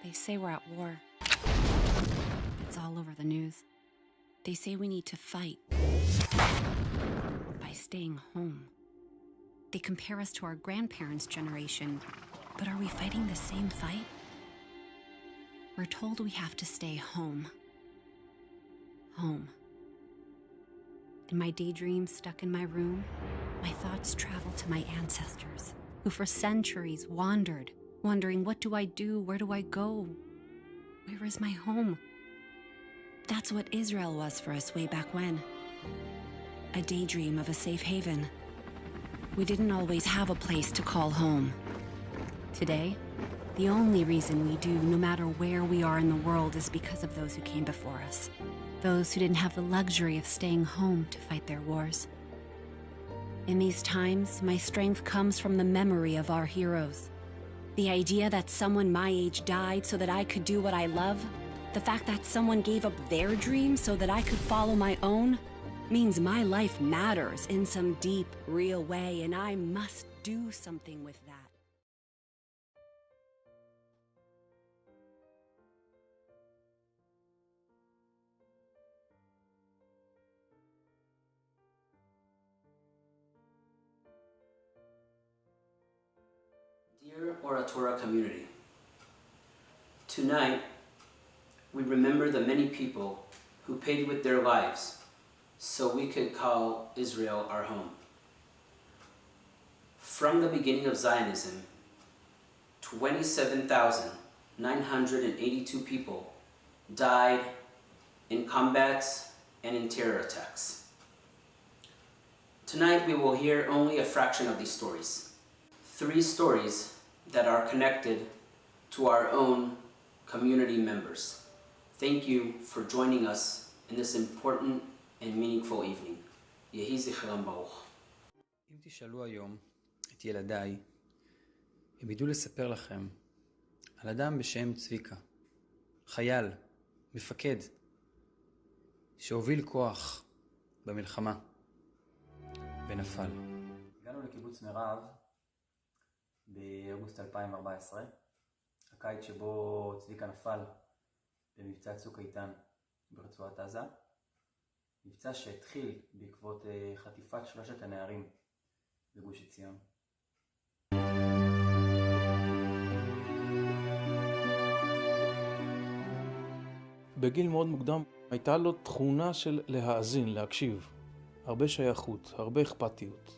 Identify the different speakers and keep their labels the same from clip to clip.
Speaker 1: They say we're at war. It's all over the news. They say we need to fight by staying home. They compare us to our grandparents' generation, but are we fighting the same fight? We're told we have to stay home. Home. In my daydreams stuck in my room, my thoughts travel to my ancestors, who for centuries wandered, wondering, what do I do? Where do I go? Where is my home? That's what Israel was for us way back when. A daydream of a safe haven. We didn't always have a place to call home. Today, the only reason we do, no matter where we are in the world, is because of those who came before us. Those who didn't have the luxury of staying home to fight their wars. In these times, my strength comes from the memory of our heroes. The idea that someone my age died so that I could do what I love, the fact that someone gave up their dream so that I could follow my own, means my life matters in some deep, real way, and I must do something with that.
Speaker 2: Dear Oratora community, tonight we remember the many people who paid with their lives so we could call Israel our home. From the beginning of Zionism, 27,982 people died in combats and in terror attacks. Tonight we will hear only a fraction of these stories. 3 stories that are connected to our own community members. Thank you for joining us in this important and meaningful evening. יהי זכרם ברוך.
Speaker 3: אם תשאלו היום את ילדיי, הם ידעו לספר לכם על אדם בשם צביקה, חייל, מפקד, שהוביל כוח במלחמה ונפל. הגענו לקיבוץ מירב באוגוסט 2014, הקיץ שבו צביקה נפל במבצע צוק איתן ברצועת עזה, מבצע שהתחיל בעקבות חטיפת 3 הנערים בגוש עציון.
Speaker 4: בגיל מאוד מוקדם הייתה לו תכונה של להאזין, להקשיב. הרבה שייכות, הרבה אכפתיות,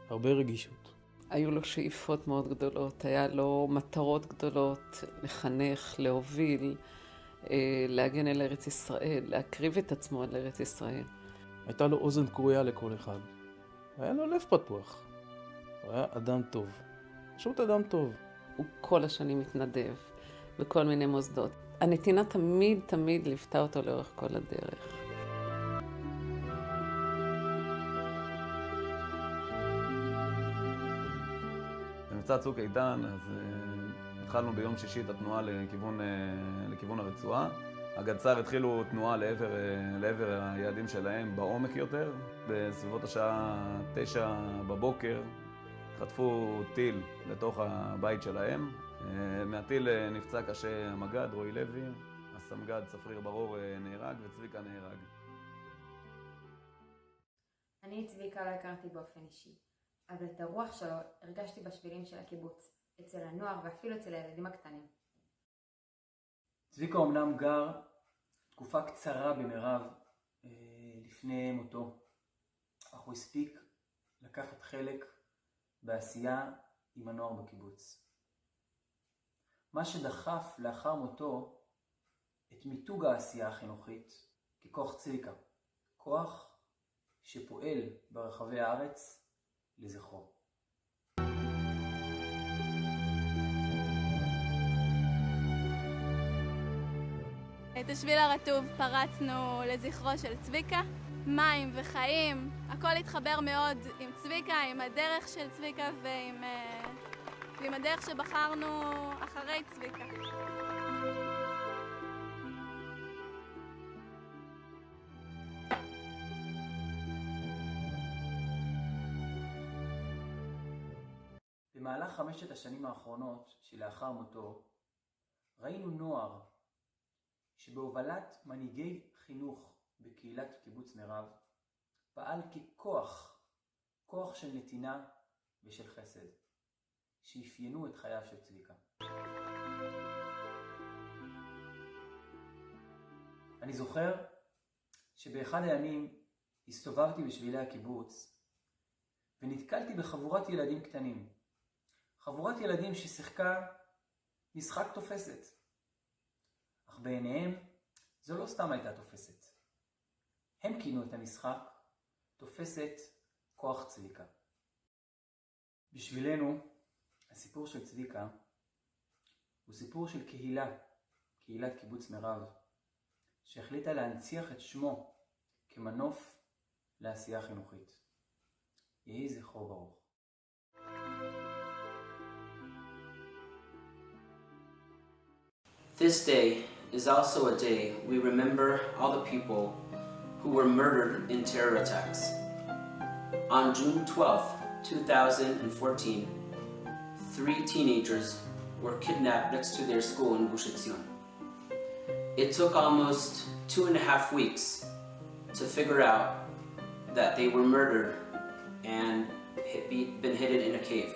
Speaker 4: הרבה רגישות.
Speaker 5: היו לו שאיפות מאוד גדולות, היה לו מטרות גדולות, לחנך, להוביל, להגן על ארץ ישראל, להקריב את עצמו על ארץ ישראל.
Speaker 4: הייתה לו אוזן קרויה לכל אחד. היה לו לב פתוח. הוא היה אדם טוב. פשוט אדם טוב.
Speaker 5: הוא כל השנים מתנדב בכל מיני מוסדות. הנתינה תמיד ליוותה אותו לאורך כל הדרך.
Speaker 6: במבצע צוק איתן, אז התחלנו ביום שישי את התנועה לכיוון הרצועה. הגדס"ר התחילו תנועה לעבר היעדים שלהם בעומק יותר. בסביבות השעה 9 בבוקר חטפו טיל לתוך הבית שלהם. מהטיל נפצע קשה המג"ד רועי לוי, הסמג"ד צפריר ברור נהרג וצביקה נהרג.
Speaker 7: אני את צביקה לא הכרתי באופן אישי, אבל את הרוח שלו הרגשתי בשבילים של הקיבוץ, אצל הנוער ואפילו אצל הילדים הקטנים.
Speaker 3: צביקה אומנם גר תקופה קצרה במירב לפני מותו, אך הוא הספיק לקחת חלק בעשייה עם הנוער בקיבוץ. מה שדחף לאחר מותו את מיתוג העשייה החינוכית ככוח צביקה, כוח שפועל ברחבי הארץ לזכרו.
Speaker 8: את השביל הרטוב פרצנו לזכרו של צביקה, מים וחיים, הכל התחבר מאוד עם צביקה, עם הדרך של צביקה ועם הדרך שבחרנו אחרי צביקה.
Speaker 3: במהלך 5 השנים האחרונות שלאחר מותו, ראינו נוער שבהובלת מנהיגי חינוך בקהילת קיבוץ מירב פעל כוח של נתינה ושל חסד, שאפיינו את חייו של צביקה. אני זוכר שבאחד הימים הסתובבתי בשבילי הקיבוץ ונתקלתי בחבורת ילדים קטנים. חבורת ילדים ששיחקה משחק תופסת. אך בעיניהם זו לא סתם הייתה תופסת. הם כינו את המשחק תופסת כוח צביקה. בשבילנו הסיפור של צביקה הוא סיפור של קהילת קיבוץ מירב, שהחליטה להנציח את שמו כמנוף לעשייה חינוכית. יהי זכרו ברוך.
Speaker 2: This day is also a day we remember all the people who were murdered in terror attacks. On June 12, 2014, 3 teenagers were kidnapped next to their school in Gush Etzion. It took almost 2.5 weeks to figure out that they were murdered and been hidden in a cave.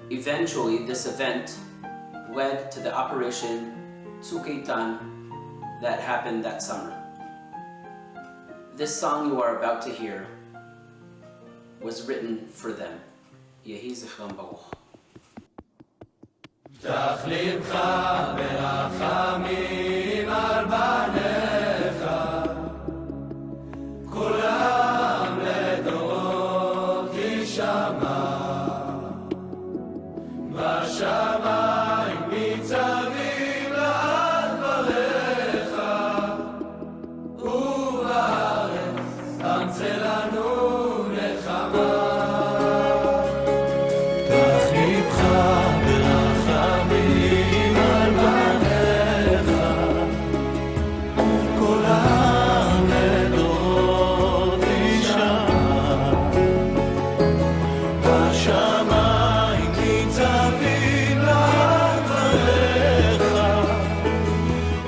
Speaker 2: Eventually, this event led to the Operation Kehila1 that happened that summer. This song you are about to hear was written for them. Yehi zichron baruch.
Speaker 9: פתח לבך ברחמים על בניך, כולם לדורות יישמע, בשמיים ניצבים לעד דבריך, ובארץ אמצא לנו נחמה. פתח לבך ברחמים על בניך, כולם לדורות יישמע, בשמיים ניצבים לעד דבריך,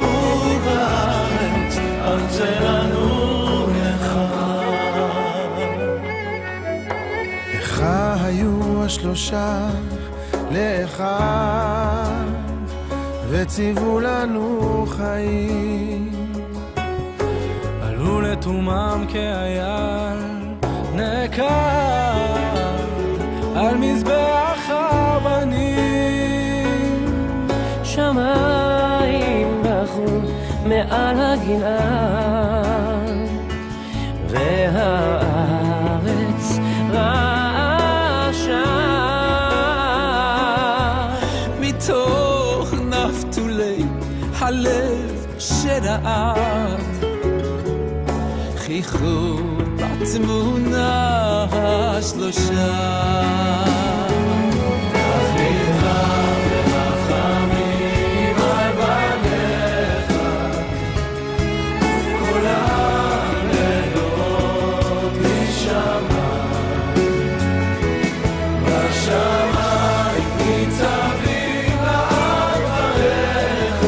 Speaker 9: ובארץ אמצא לנו נחמה.
Speaker 10: לך היו השלושה לאחיו, וציוו לנו חיים. עלו לתומם כאייל נקר על מזבח אבנים.
Speaker 11: שמיים בחו מעל הגלעד, והארץ רעשה.
Speaker 10: מתוך נפתולי הלב שרעד, חייכו בתמונה השלושה.
Speaker 9: פתח לבך ברחמים על בניך, כולם לדורות יישמע, בשמיים ניצבים לעד דבריך,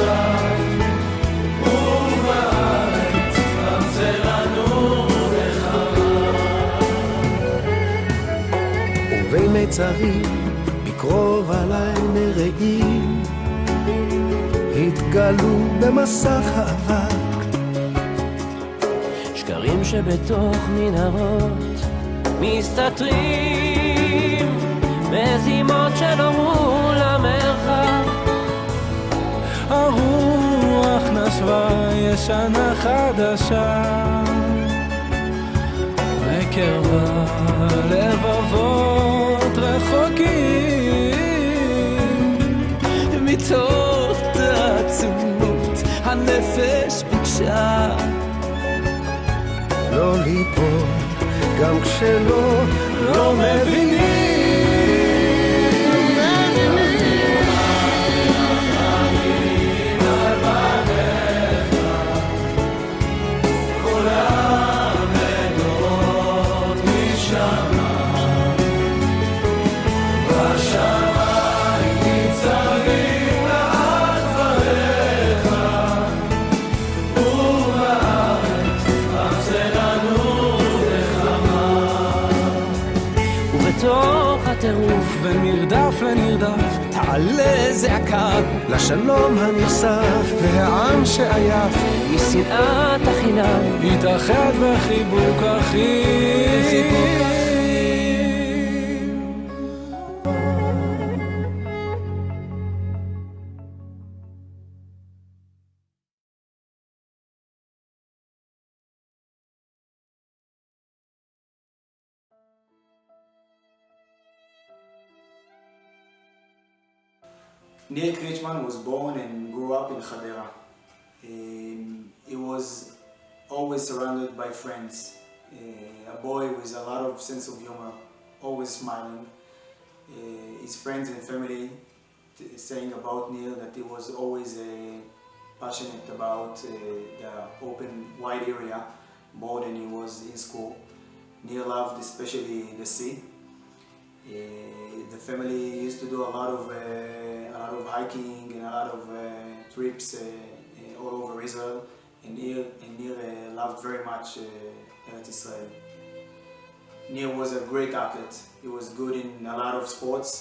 Speaker 9: ובארץ אמצא לנו נחמה.
Speaker 10: ובין מיצרים בקרוב עליי נראים, התגלו במסך האבק,
Speaker 11: שקרים שבתוך מנהרות מסתתרים, מזימות שנאמרו למרחב.
Speaker 10: הרוח נשבה ישנה חדשה, וקרבה לבבות רחוקים.
Speaker 11: מתוך תעצומות הנפש ביקשה
Speaker 10: לא ליפול גם כשלא מבינים.
Speaker 9: בשמיים ניצבים לעד דבריך,
Speaker 11: עלה זעקה
Speaker 10: לשלום הנכסף והעם שעייף
Speaker 11: משנאת החינם
Speaker 10: התאחד בחיבוק אחים.
Speaker 12: Neil Kretschmann was born and grew up in Hadera. He was always surrounded by friends. A boy with a lot of sense of humor, always smiling. His friends and family saying about Neil that he was always passionate about the open, wide area more than he was in school. Neil loved especially the sea. The family used to do a lot of hiking and a lot of trips all over Israel, and Neil loved very much Eretz Israel. Neil was a great athlete. He was good in a lot of sports.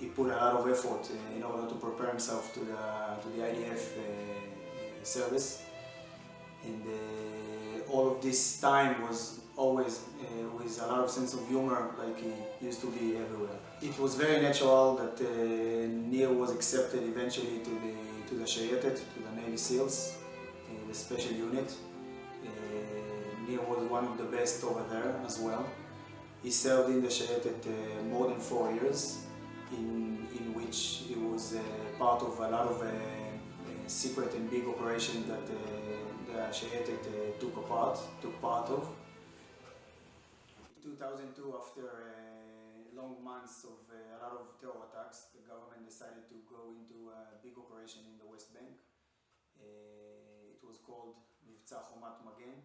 Speaker 12: He put a lot of effort in order to prepare himself to the IDF service, and all of this time was always with a lot of sense of humor, like he used to be everywhere. It was very natural that Neil was accepted eventually to the Shayetet, to the Navy SEALs, the special unit. Neil was one of the best over there as well. He served in the Shayetet more than 4 years, in which he was part of a lot of secret and big operations that the Shayetet took part of. 2002, after long months of a lot of terror attacks, the government decided to go into a big operation in the West Bank. It was called Mivtza Chomat Magen.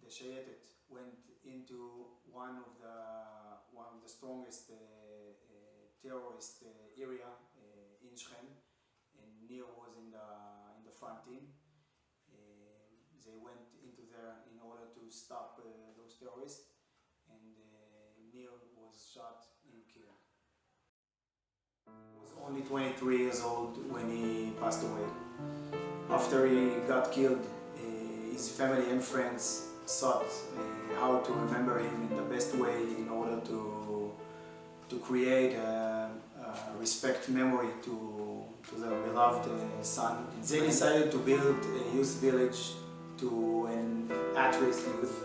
Speaker 12: The Shayetet went into one of the strongest terrorist area in Shechem, and Neil was in the front team. They went into there in order to stop those terrorists, and Neil was shot and killed. He was only 23 years old when he passed away. After he got killed, his family and friends sought how to remember him in the best way in order to create a respect memory to their beloved son. They decided to build a youth village to an at-risk youth.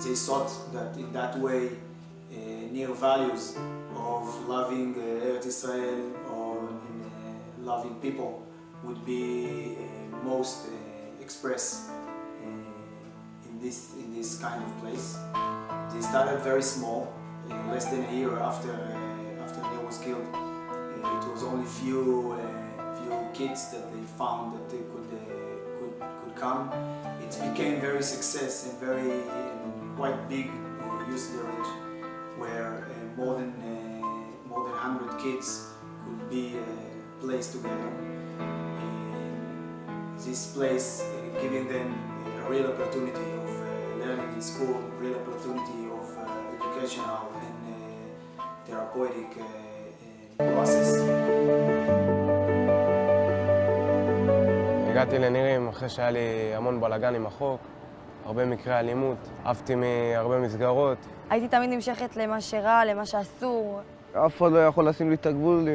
Speaker 12: They thought that in that way Neil values of loving Eretz Israel or loving people would be most expressed in this kind of place. They started very small, less than a year after Neil was killed. It was only few kids that they found that they could come. It became very success and very quite big youth village where more than 100 kids could be placed together. This place giving them a real opportunity of learning in school, a real opportunity of educational and therapeutic process.
Speaker 13: הגעתי לנירים אחרי שהיה לי המון בלגן עם החוק, הרבה מקרי אלימות, עפתי מהרבה מסגרות.
Speaker 14: הייתי תמיד נמשכת למה שרע, למה שאסור.
Speaker 15: אף אחד לא יכול לשים לי את הגבול.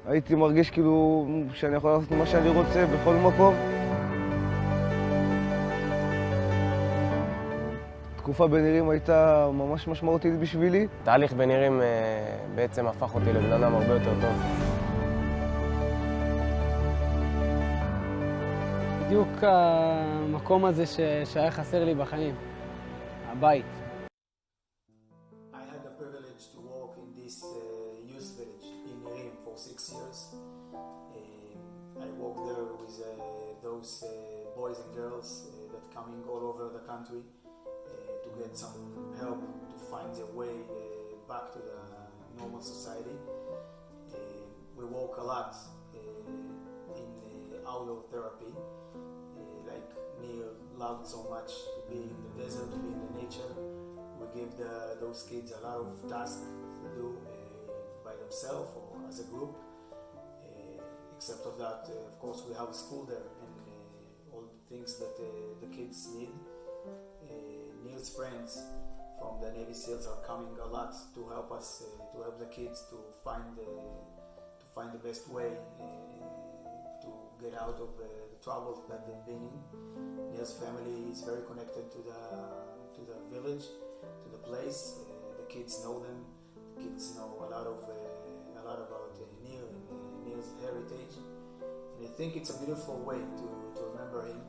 Speaker 15: הייתי מרגיש כאילו שאני יכול לעשות מה שאני רוצה בכל מקום. התקופה בנירים הייתה ממש משמעותית בשבילי.
Speaker 13: תהליך בנירים בעצם הפך אותי לבן אדם הרבה יותר טוב.
Speaker 16: בדיוק המקום הזה שהיה חסר לי בחיים, הבית.
Speaker 12: I had the privilege to work in this youth village in Nirim for 6 years. I worked there with those boys and girls that coming all over the country to get some help to find their way back to the normal society. We work a lot in outdoor therapy. Like Neil loved so much to be in the desert, to be in the nature. We give those kids a lot of tasks to do by themselves or as a group. Except of that, of course, we have a school there and all the things that the kids need. Neil's friends from the Navy SEALs are coming a lot to help us, to help the kids to find the best way to get out of the troubles that they've been in. Neil's family is very connected to the village, to the place. The kids know them. The kids know a lot about Neil and Neil's heritage. And I think it's a beautiful way to remember him,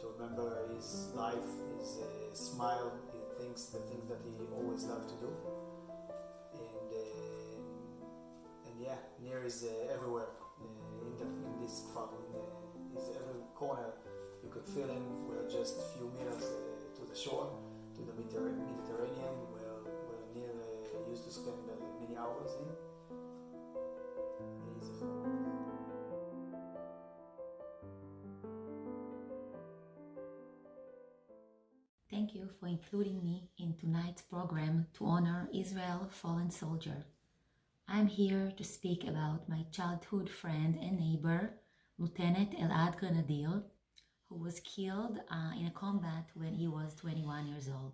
Speaker 12: to remember his life, his smile, the things that he always loved to do. And yeah, Nir is everywhere in this Kfar. He's every corner. You could feel him. We're just a few meters to the shore, to the Mediterranean, where Nir used to spend many hours in.
Speaker 17: Thank you for including me in tonight's program to honor Israel fallen soldier. I'm here to speak about my childhood friend and neighbor, Lieutenant Elad Grenadier, who was killed in a combat when he was 21 years old.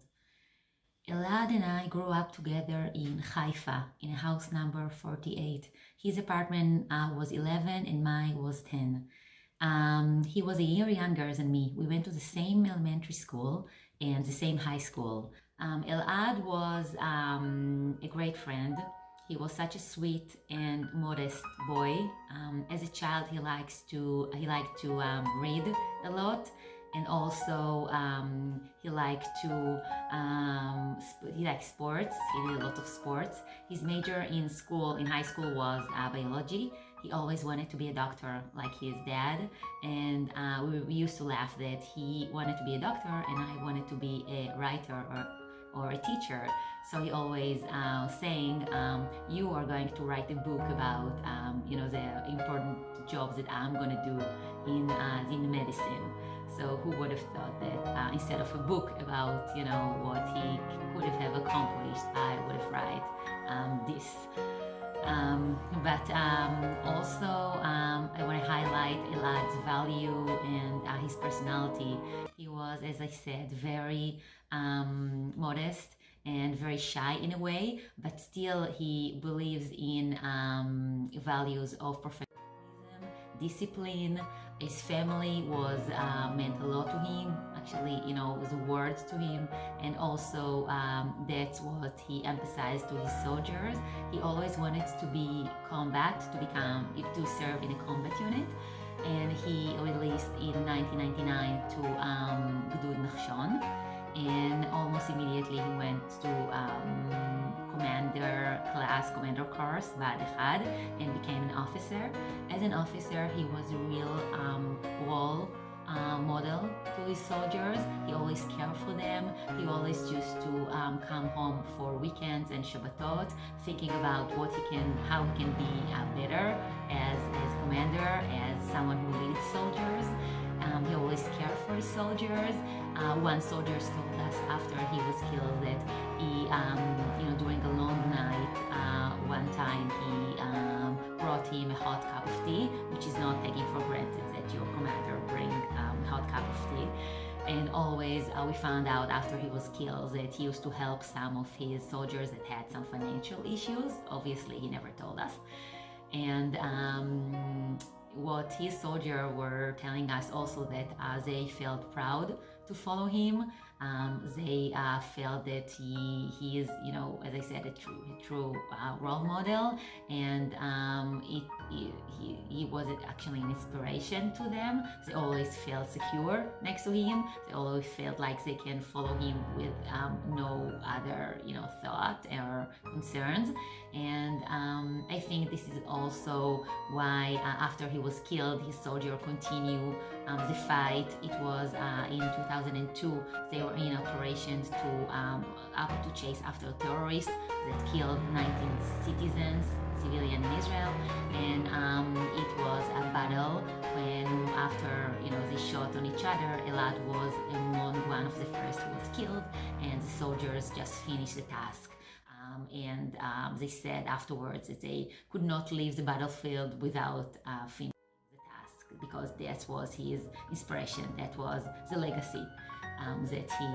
Speaker 17: Elad and I grew up together in Haifa, in house number 48. His apartment was 11 and mine was 10. He was a year younger than me. We went to the same elementary school and the same high school. Elad was a great friend. He was such a sweet and modest boy. As a child, he liked to read a lot, and also he liked sports. He did a lot of sports. His major in high school was biology. He always wanted to be a doctor like his dad, and we used to laugh that he wanted to be a doctor and I wanted to be a writer or a teacher. So he always saying, you are going to write a book about the important jobs that I'm going to do in medicine. So who would have thought that instead of a book about what he could have accomplished, I would have write this. But also I want to highlight Elad's value and his personality. He was, as I said, very modest and very shy in a way, but still he believes in values of professionalism, discipline. His family meant a lot to him. Actually, it was a word to him, and also that's what he emphasized to his soldiers. He always wanted to be to serve in a combat unit, and he released in 1999 to Gdud Nachshon, and almost immediately he went to commander course, Bahad Echad, and became an officer. As an officer, he was a real role model to his soldiers. He always cared for them. He always used to come home for weekends and Shabbatot, thinking about how he can be better as commander, as someone who leads soldiers. He always cared for his soldiers. One soldier told us after he was killed that he, during a long night, one time he brought him a hot cup of tea, which is not taken for granted that your commander bring a hot cup of tea. And always we found out after he was killed that he used to help some of his soldiers that had some financial issues. Obviously, he never told us. And what his soldiers were telling us also that they felt proud to follow him. They felt that he is, as I said, a true role model, and he was actually an inspiration to them. They always felt secure next to him. They always felt like they can follow him with no other, thought or concerns. And I think this is also why after he was killed, his soldier continued the fight. It was in 2002. They were in operations to chase after terrorists that killed 19 civilian in Israel, and it was a battle when after they shot on each other, Elad was among one of the first who was killed, and the soldiers just finished the task. And they said afterwards that they could not leave the battlefield without finishing the task, because that was his inspiration, that was the legacy that he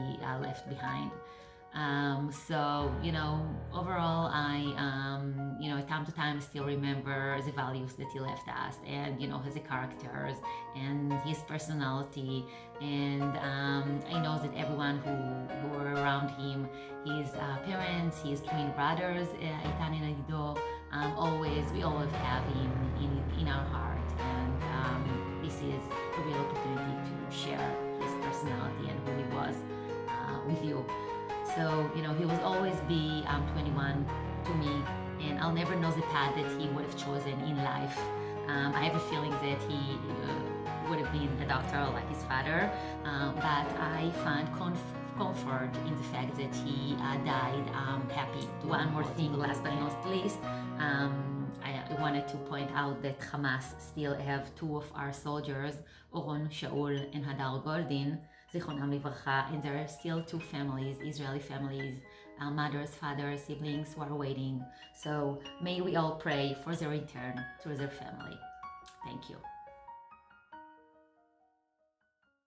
Speaker 17: left behind. So, overall, I, time to time still remember the values that he left us, and, his characters and his personality. And I know that everyone who were around him, his parents, his twin brothers, Eitan and Adido, we always have him in our heart. And this is a real opportunity to share his personality and who he was with you. So, he will always be 21 to me, and I'll never know the path that he would have chosen in life. I have a feeling that he would have been a doctor like his father, but I find comfort in the fact that he died happy. One more thing, last but not least, I wanted to point out that Hamas still have two of our soldiers, Oron Shaul and Hadar Goldin, Zichronam Livracha, and there are still two families, Israeli families, mothers, fathers, siblings who are waiting. So may we all pray for their return to their family. Thank you.